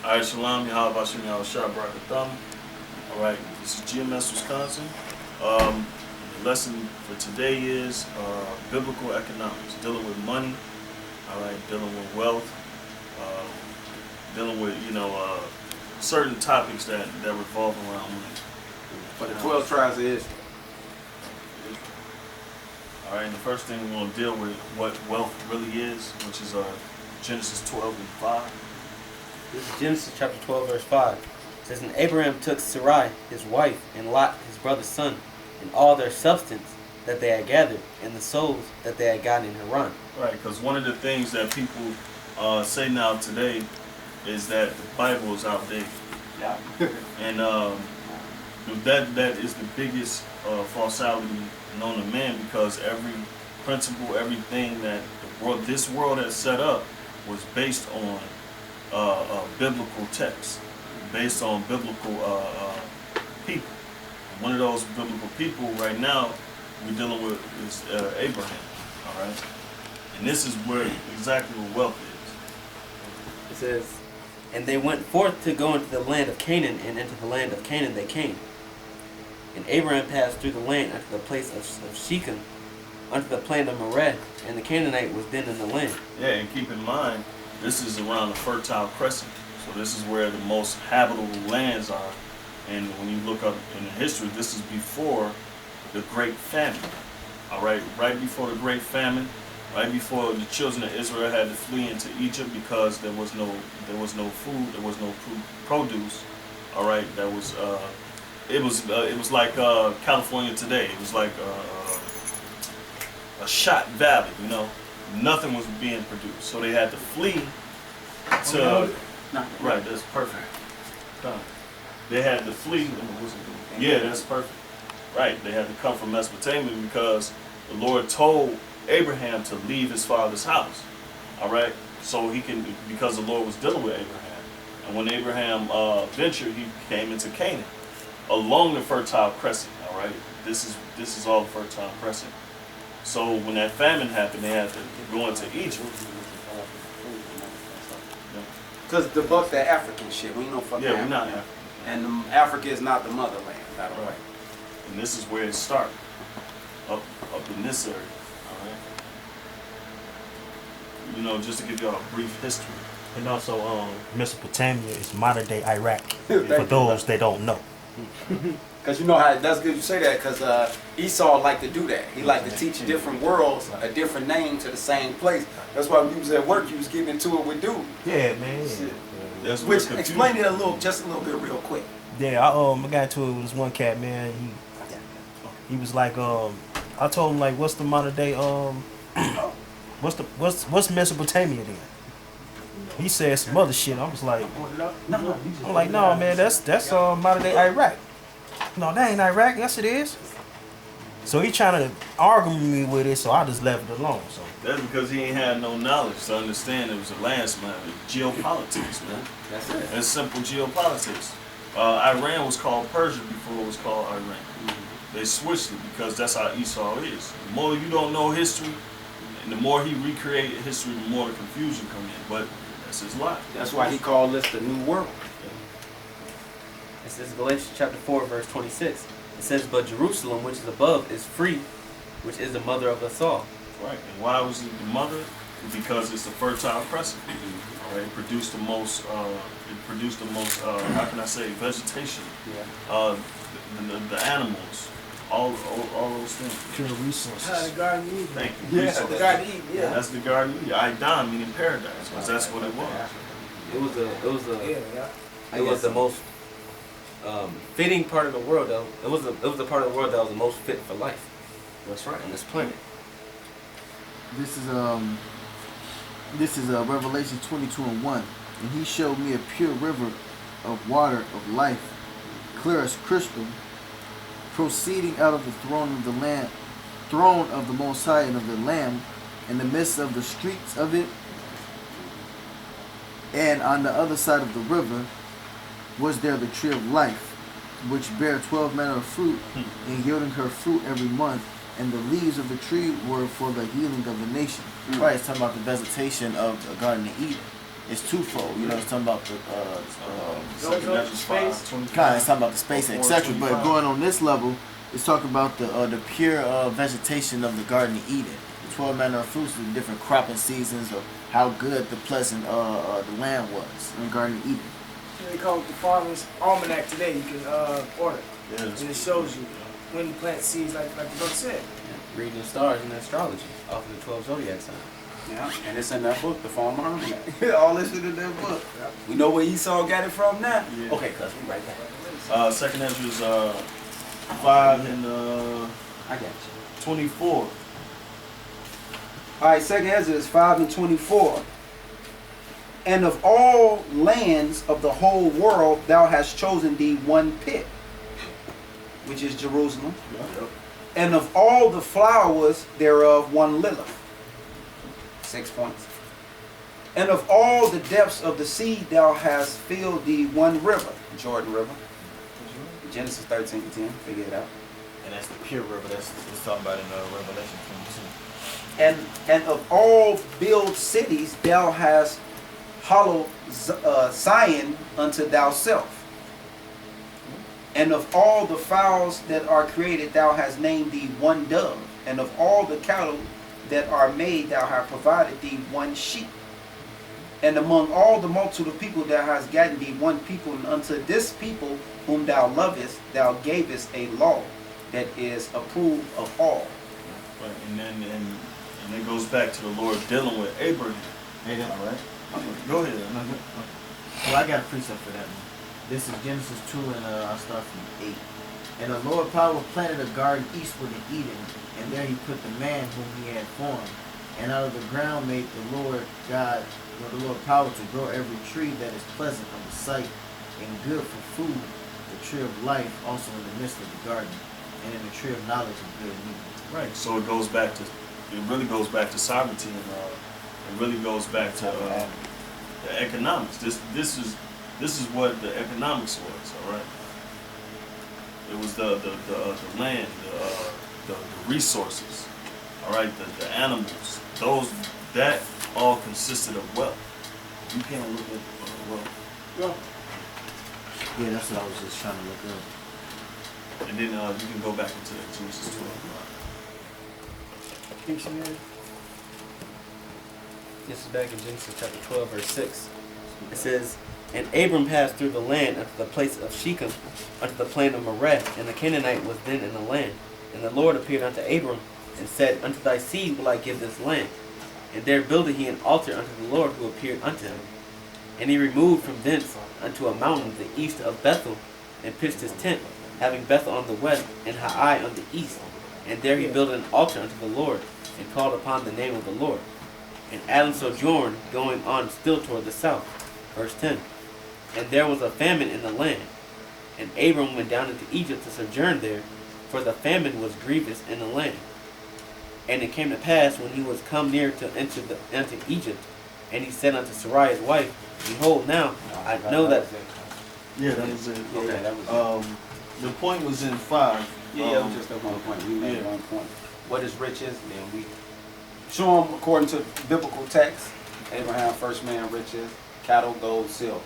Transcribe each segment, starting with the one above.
Alright, Shalom, Yahweh Bashim Yahweh Shah Barakatham. Alright, this is GMS Wisconsin. The lesson for today is biblical economics, dealing with money, alright, dealing with wealth, dealing with, certain topics that revolve around money. For the 12 tribes of Israel. Alright, and the first thing we're going to deal with what wealth really is, which is Genesis 12 and 5. This is Genesis chapter 12, verse 5. It says, And Abraham took Sarai, his wife, and Lot, his brother's son, and all their substance that they had gathered, and the souls that they had gotten in Haran. Right, because one of the things that people say now today is that the Bible is outdated. Yeah. And that is the biggest falsity known to man, because every principle, everything that this world has set up was based on biblical texts, based on biblical people. One of those biblical people right now we're dealing with is Abraham. All right, and this is where exactly what wealth is. It says, And they went forth to go into the land of Canaan, and into the land of Canaan they came. And Abraham passed through the land unto the place of Shechem, unto the plain of Moreh, and the Canaanite was then in the land. Yeah, and keep in mind, this is around the Fertile Crescent. So this is where the most habitable lands are. And when you look up in the history, this is before the Great Famine. All right, right before the Great Famine, right before the children of Israel had to flee into Egypt because there was no food, there was no produce. All right, that was it was like California today. It was like a shot valley, Nothing was being produced, so they had to flee to. Right, that's perfect. They had to flee. Yeah, that's perfect. Right, they had to come from Mesopotamia because the Lord told Abraham to leave his father's house. All right, so because the Lord was dealing with Abraham, and when Abraham ventured, he came into Canaan along the Fertile Crescent. All right, this is all the Fertile Crescent. So when that famine happened, they had to go into Egypt. Because the buck that African shit, we know fucking African. We're not African. And Africa is not the motherland, by the way. And this is where it started, up in this area. All right. Just to give y'all a brief history. And also, Mesopotamia is modern day Iraq. For those that don't know. Because that's good you say that, because Esau liked to do that. He liked to teach different worlds a different name to the same place. That's why when you was at work, you was getting into it with dude. Yeah, man. That's Which explain it just a little bit real quick. Yeah, I got into it with this one cat, man. He was like, I told him, like, what's the modern day, what's Mesopotamia then? He said some other shit. I was like, I'm like, no, man, that's modern day Iraq. No, that ain't Iraq. Yes, it is. So he trying to argue me with it, so I just left it alone. So that's because he ain't had no knowledge to understand it was a landslide. Geopolitics, man. That's it. It's simple geopolitics. Iran was called Persia before it was called Iran. They switched it because that's how Esau is. The more you don't know history, and the more he recreated history, the more the confusion come in. But that's his life. That's why he called this the New World. This is Galatians chapter 4, verse 26. It says, But Jerusalem, which is above, is free, which is the mother of us all. Right. And why was it the mother? Because it's the Fertile Crescent. Right. It produced the most. How can I say, vegetation. Yeah. The animals. All those things. pure resources. The Garden of Eden. Thank you. Yeah, the Garden of Eden. Yeah. That's the Garden of Eden. Idam meaning paradise, because that's what it was. It was the most fitting part of the world, though. It was the part of the world that was the most fit for life. That's right. On this planet. This is Revelation 22:1, and he showed me a pure river of water of life, clear as crystal, proceeding out of the throne of the Most High and of the Lamb, in the midst of the streets of it. And on the other side of the river was there the tree of life, which bare 12 manner of fruit, and yielding her fruit every month, and the leaves of the tree were for the healing of the nation. Right, it's talking about the vegetation of the Garden of Eden. it's twofold. You know, it's talking about the Second Ezra 5, 25. it's talking about the space, etc. But going on this level, it's talking about the pure vegetation of the Garden of Eden. The 12 manner of fruits, the different cropping seasons of how good the pleasant the land was in the Garden of Eden. They call it the Farmer's Almanac today. You can order, Yeah, and it shows you when you plant seeds, like the book said. Yeah. Reading the stars in astrology off of the 12 zodiac signs. Yeah, and it's in that book, the Farmer Almanac. All this shit in that book. Yep. We know where Esau got it from now. Yeah. Okay, cuz we right back. Second Ezra is 5 and I got you. 24. All right, Second Ezra is 5 and 24. And of all lands of the whole world, thou hast chosen thee one pit, which is Jerusalem. Yep. And of all the flowers thereof, one lilith. 6 points. And of all the depths of the sea, thou hast filled thee one river, Jordan River. Genesis 13:10. Figure it out. And that's the pure river. That's it's talking about in Revelation 22. And of all built cities, thou hast hollowed Zion unto thyself. And of all the fowls that are created, thou hast named thee one dove. And of all the cattle that are made, thou hast provided thee one sheep. And among all the multitude of people, thou hast gotten thee one people, and unto this people whom thou lovest, thou gavest a law that is approved of all. Right, and then and it goes back to the Lord dealing with Abraham. Hey, All right. Go ahead. Well, I got a precept for that one. This is Genesis 2, and I'll start from 8. And the Lord power planted a garden eastward in Eden, and there he put the man whom he had formed. And out of the ground made the Lord God, the Lord power to grow every tree that is pleasant of the sight and good for food, the tree of life also in the midst of the garden, and in the tree of knowledge of good and evil. Right. So it really goes back to sovereignty, and it really goes back to the economics. This is what the economics was. All right. It was the land, the resources. All right. The animals. That all consisted of wealth. You can't look at wealth. Yeah, that's what I was just trying to look up. And then you can go back into Genesis 12. Dictionary. This is back in Genesis chapter 12, verse 6. It says, And Abram passed through the land unto the place of Shechem, unto the plain of Moreh, and the Canaanite was then in the land. And the Lord appeared unto Abram, and said, Unto thy seed will I give this land. And there builded he an altar unto the Lord who appeared unto him. And he removed from thence unto a mountain the east of Bethel, and pitched his tent, having Bethel on the west, and Hai on the east. And there he built an altar unto the Lord, and called upon the name of the Lord. And Adam sojourned, going on still toward the south. Verse 10. And there was a famine in the land. And Abram went down into Egypt to sojourn there, for the famine was grievous in the land. And it came to pass, when he was come near to enter Egypt, and he said unto Sarai his wife, Behold, now I know that. Yeah, that was it. Okay, that was it. The point was in 5. Yeah, that was just that one point. We made yeah. one point. What is riches? Then we show them according to biblical text. Abraham, first man, riches, cattle, gold, silver.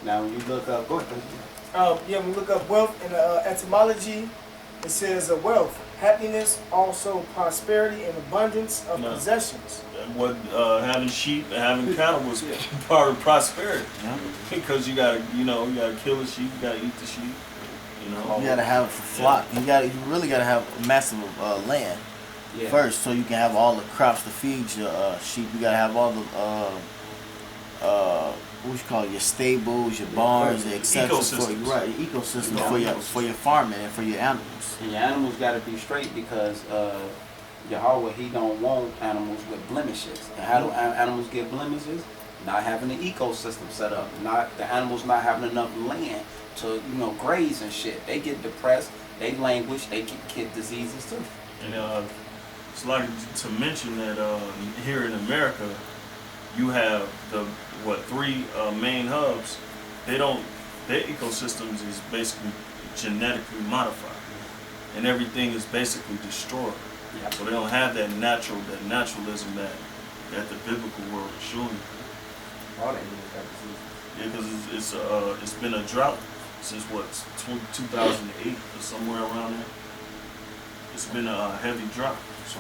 Now, when you look up, go ahead. When we look up wealth in etymology, it says wealth, happiness, also prosperity and abundance of possessions. What having sheep and having cattle was part of prosperity, because you gotta kill the sheep, you gotta eat the sheep, you gotta have a flock. You really gotta have a massive land first, so you can have all the crops to feed your sheep. You gotta have all the your stables, your barns, etc. Your ecosystem for your farming and for your animals. And your animals got to be straight, because Yahweh, he don't want animals with blemishes. And how do animals get blemishes? Not having an ecosystem set up. The animals not having enough land to graze and shit. They get depressed. They languish. They get diseases too. And it's like to mention that here in America, you have the 3 main hubs. Their ecosystems is basically genetically modified, and everything is basically destroyed. Yep. So they don't have that naturalism that the biblical world is showing you. All the animals got disease. Yeah, because it's been a drought since what 2008 or somewhere around there. It's been a heavy drought, so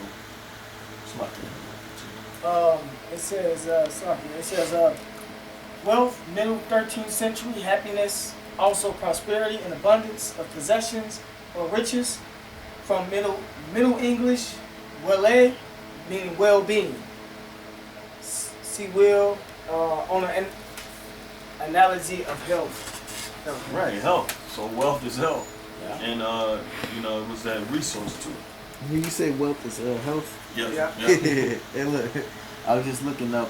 it's like It says wealth, middle 13th century, happiness, also prosperity and abundance of possessions or riches. From Middle English, wele, meaning well-being. See will on an analogy of health. right health. So wealth is health, Yeah. and it was that resource too. You say wealth is health? Yeah. And look, I was just looking up.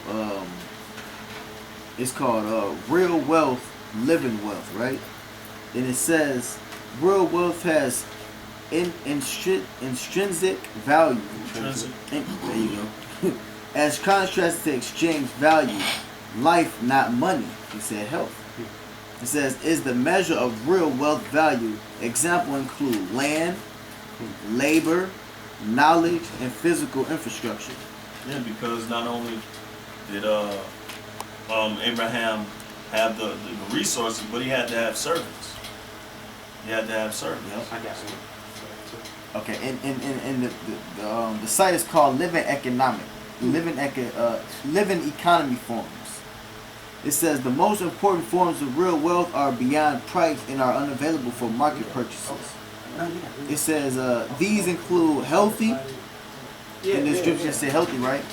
It's called real wealth, living wealth, right? And it says real wealth has intrinsic value. Intrinsic. There you go. As contrasted to exchange value, life, not money. It said health. It says is the measure of real wealth value. Example include land, labor, knowledge, and physical infrastructure. Yeah, because not only did Abraham have the resources, but he had to have servants. He had to have servants. I got some. Okay, and the site is called Living Economy Forms. It says the most important forms of real wealth are beyond price and are unavailable for market purchases. It says these include healthy. In the description it said healthy, right?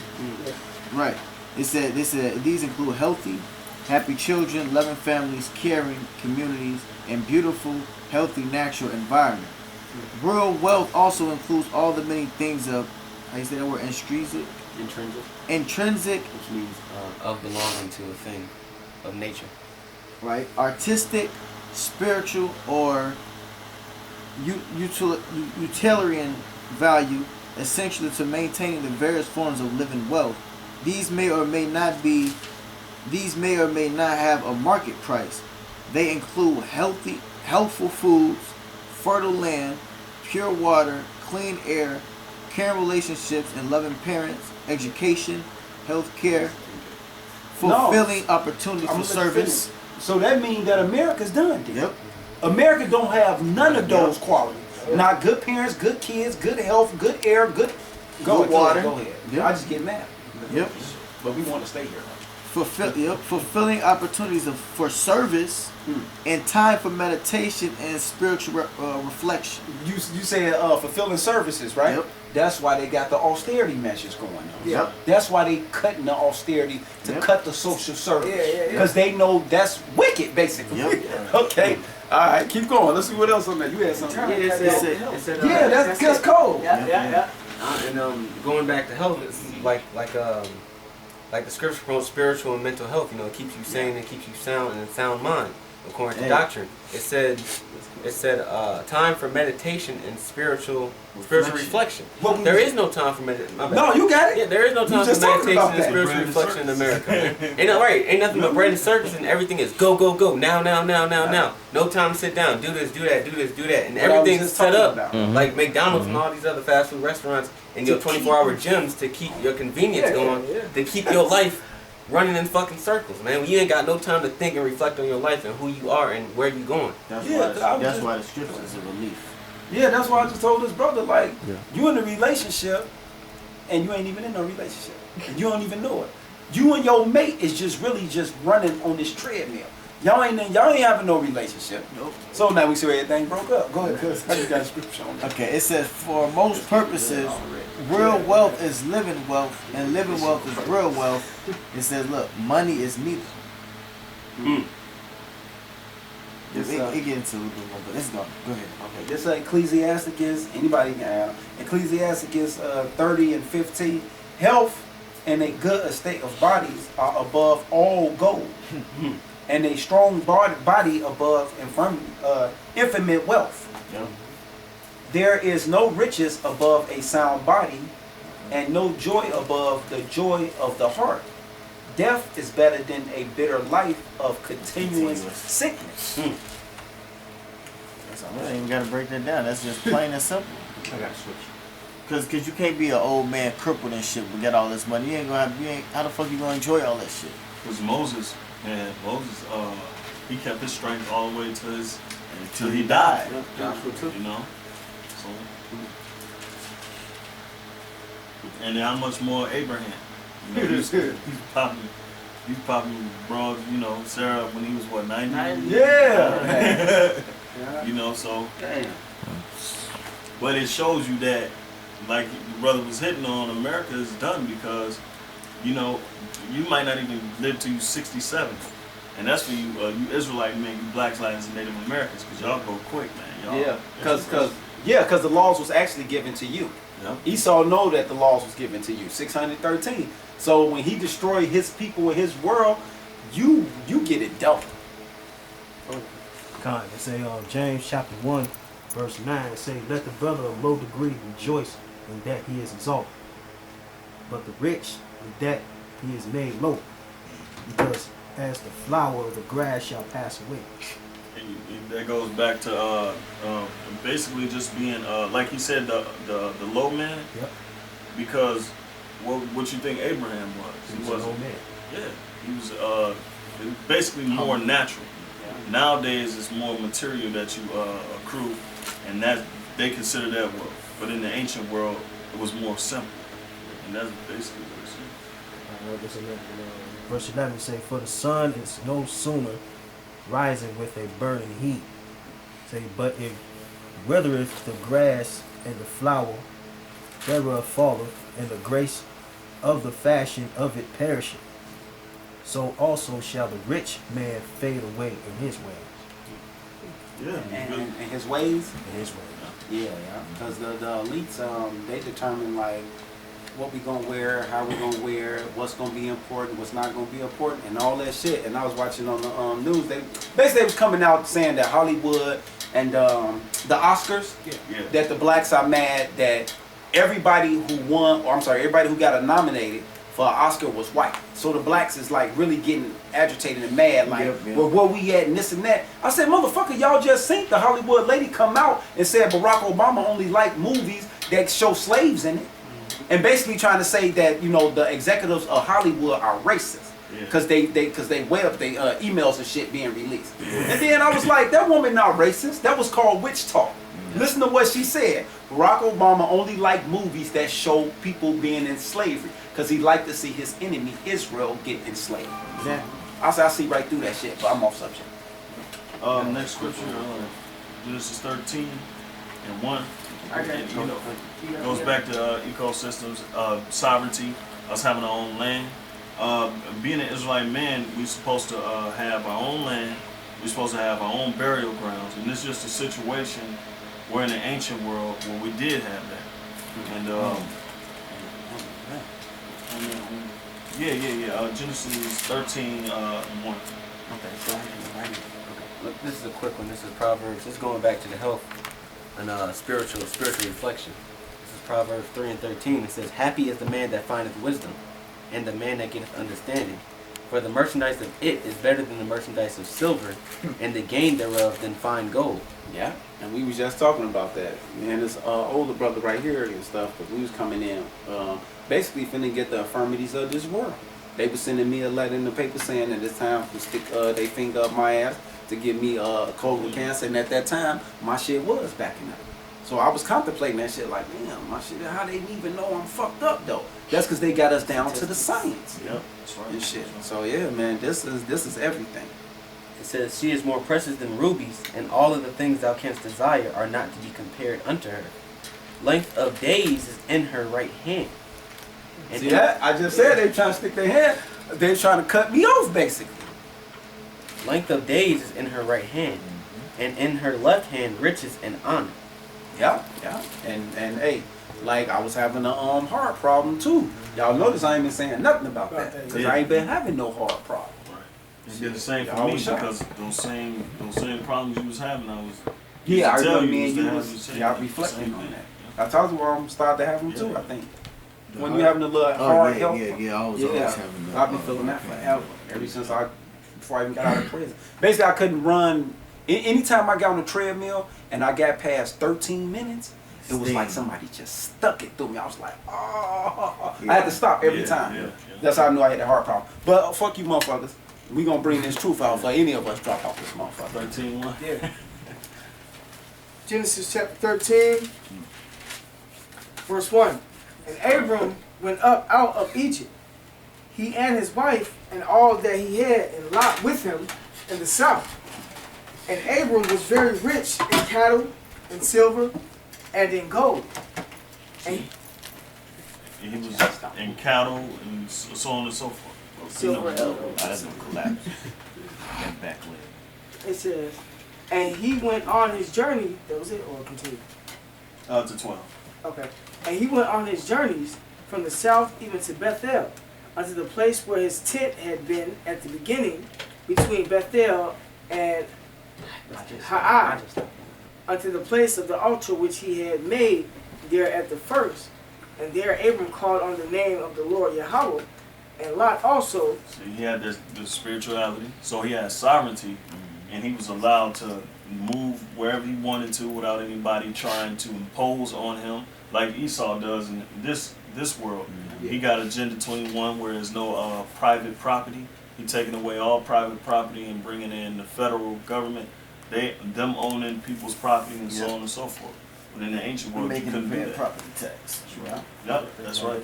Right. It said these include healthy, happy children, loving families, caring communities, and beautiful, healthy natural environment. Real wealth also includes all the many things of, how you say that word, intrinsic, Which means of belonging to a thing, of nature. right? Artistic, spiritual, or utilitarian value, essentially to maintaining the various forms of living wealth. These may or may not have a market price. They include healthful foods, fertile land, pure water, clean air, caring relationships and loving parents, education, health care, fulfilling opportunities for service. So that means that America's done then. Yep. America don't have none of those qualities. Not good parents, good kids, good health, good air, good water. Go ahead. Yep. I just get mad. Yep. But we want to stay here. Fulfilling opportunities for service and time for meditation and spiritual reflection. You said fulfilling services, right? Yep. That's why they got the austerity measures going on. Yep. That's why they cutting the austerity to Yep. cut the social service. Yeah. Because they know that's wicked, basically. Yep. Okay. All right, keep going. Let's see what else on that. You had something. Yeah, That's cold. Yeah. And going back to health, it's like the scripture promotes spiritual and mental health. You know, it keeps you sane and keeps you sound and in sound mind, according to doctrine. It said time for meditation and spiritual reflection. Well, There is no time for meditation. No, you got it. Yeah, there is no time for just talking meditation about and that. spiritual Bread and reflection in circus. America. Man. Ain't no right. Ain't nothing but bread and circus, and everything is go now. No time to sit down. Do this, do that, and What I was everything's just set talking up about. like McDonald's and all these other fast food restaurants and your 24-hour gyms to keep your convenience going, to keep your life running in fucking circles, man. When you ain't got no time to think and reflect on your life and who you are and where you going. That's Yeah, why why the scripture is a relief. Yeah, that's why I just told this brother, like, you in a relationship and you ain't even in no relationship. And you don't even know it. You and your mate is just really just running on this treadmill. Y'all ain't having no relationship. Nope. So now we see everything broke up. Go ahead, cuz I just got a scripture on that. Okay, it says for most purposes, real wealth is living wealth, and living wealth is real wealth. It says, look, money is neither. It gets into a little bit more, but let's go. Go ahead. Okay, this Ecclesiasticus, anybody can have. Ecclesiasticus 30 and 15. Health and a good estate of bodies are above all gold, and a strong body above infinite wealth. Yeah. There is no riches above a sound body, and no joy above the joy of the heart. Death is better than a bitter life of continuous sickness. We ain't even got to break that down. That's just plain and simple. I got to switch. Cause you can't be an old man crippled and shit, but get all this money. You ain't. How the fuck you gonna enjoy all that shit? Because Moses, man, he kept his strength all the way to his until he died. Joshua too. You know, so and how much more Abraham? You know, he's popping bro. You know, Sarah when he was what 90. Yeah. You know, so. Damn. But it shows you that, like the brother was hitting on, America is done because, you know, you might not even live to you 67, and that's for you, you Israelite men, you blacks, and Native Americans, because y'all go quick, man. Y'all, Because the laws was actually given to you. Yeah. Esau know that the laws was given to you. 613. So when he destroyed his people and his world, you get it double. God, they say James chapter 1, verse 9 say, let the brother of low degree rejoice in that he is exalted, but the rich in that he is made low, because as the flower of the grass shall pass away. And that goes back to basically just being, like he said, the low man. Yep. Because what you think Abraham was? He was an old man. Yeah, he was basically more natural. Nowadays, it's more material that you accrue, and that they consider that wealth. But in the ancient world, it was more simple, and that's basically what it is. Verse 11 say, for the sun is no sooner rising with a burning heat. Say, but it withereth the grass and the flower thereof falleth, and the grace of the fashion of it perisheth. So also shall the rich man fade away in his ways. Yeah, And his ways. In his ways. Yeah. Because the elites, they determine like what we gonna wear, how we gonna wear, what's gonna be important, what's not gonna be important, and all that shit. And I was watching on the news. They was coming out saying that Hollywood and the Oscars, that the blacks are mad that everybody who won, or I'm sorry, everybody who got nominated for an Oscar was white. So the blacks is like really getting agitated and mad, like, well, where we at and this and that. I said, motherfucker, y'all just seen the Hollywood lady come out and said Barack Obama only liked movies that show slaves in it. And basically trying to say that, you know, the executives of Hollywood are racist. Because they emails and shit being released. And then I was like, that woman not racist. That was called witch talk. Listen to what she said. Barack Obama only liked movies that show people being in slavery because he liked to see his enemy Israel get enslaved. Exactly. I see right through that shit, but I'm off subject. Next scripture, Genesis 13 and 1. And, you know, goes back to ecosystems, sovereignty, us having our own land. Being an Israelite man, we're supposed to have our own land. We're supposed to have our own burial grounds, and this is just a situation where in the ancient world where we did have that. And Genesis 13 1. Okay, so I can write it. Okay. Look, this is a quick one. This is Proverbs. This is going back to the health and spiritual reflection. This is Proverbs 3 and 13. It says, happy is the man that findeth wisdom, and the man that getteth understanding. For the merchandise of it is better than the merchandise of silver, and the gain thereof than fine gold. Yeah, and we was just talking about that. Man, this older brother right here and stuff, because we was coming in, basically finna get the infirmities of this world. They was sending me a letter in the paper saying that it's time to stick their finger up my ass to give me colon cancer, and at that time, my shit was backing up. So I was contemplating that shit like, damn, my shit, how they even know I'm fucked up though? That's because they got us down to the science. Yep, that's right. And shit. So yeah, man, this is everything. It says, she is more precious than rubies, and all of the things thou canst desire are not to be compared unto her. Length of days is in her right hand. And See that? I just said they trying to stick their hand. They trying to cut me off, basically. length of days is in her right hand, and in her left hand riches and honor. Yeah. And hey, like I was having a heart problem too. Y'all notice I ain't been saying nothing about that because I ain't been having no heart problem. It did the same for me because those same problems you was having, I was. Yeah, I remember me and you you was y'all reflecting on that. I told you I'm starting to have them too. I think when you having a little hard health. Yeah, I was always having that. I've been feeling that forever. Ever since before I even got out of prison. Basically, I couldn't run. Anytime I got on the treadmill and I got past 13 minutes, It was like somebody just stuck it through me. I was like, oh. Yeah. I had to stop every Yeah, time. yeah. That's how I knew I had a heart problem. But fuck you motherfuckers. We gonna bring this truth out for any of us drop off this motherfucker. 13:1. Yeah. Genesis chapter 13, verse 1. And Abram went up out of Egypt, he and his wife, and all that he had, and Lot with him in the south. And Abram was very rich in cattle, in silver, and in gold. And He was in cattle and so on and so forth. silver and gold. I doesn't collapse. That back leg. It says, and he went on his journey. That was it, or continue? To 12. Okay. And he went on his journeys from the south even to Bethel, unto the place where his tent had been at the beginning, between Bethel and Ha'ad, unto the place of the altar which he had made there at the first. And there Abram called on the name of the Lord Yahweh, and Lot also. So he had this spirituality. So he had sovereignty, and he was allowed to move wherever he wanted to without anybody trying to impose on him, like Esau does in this world. He got Agenda 21, where there's no private property. He taking away all private property and bringing in the federal government. Them owning people's property and so on and so forth. But in the ancient world, you couldn't do that. property tax. Right. Yep, that's right.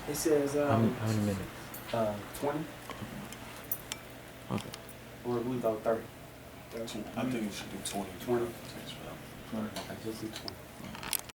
It says, How many minutes? 20? Okay. Or we go 30. I think it should be 20. 20. Takes forever. I just see 20.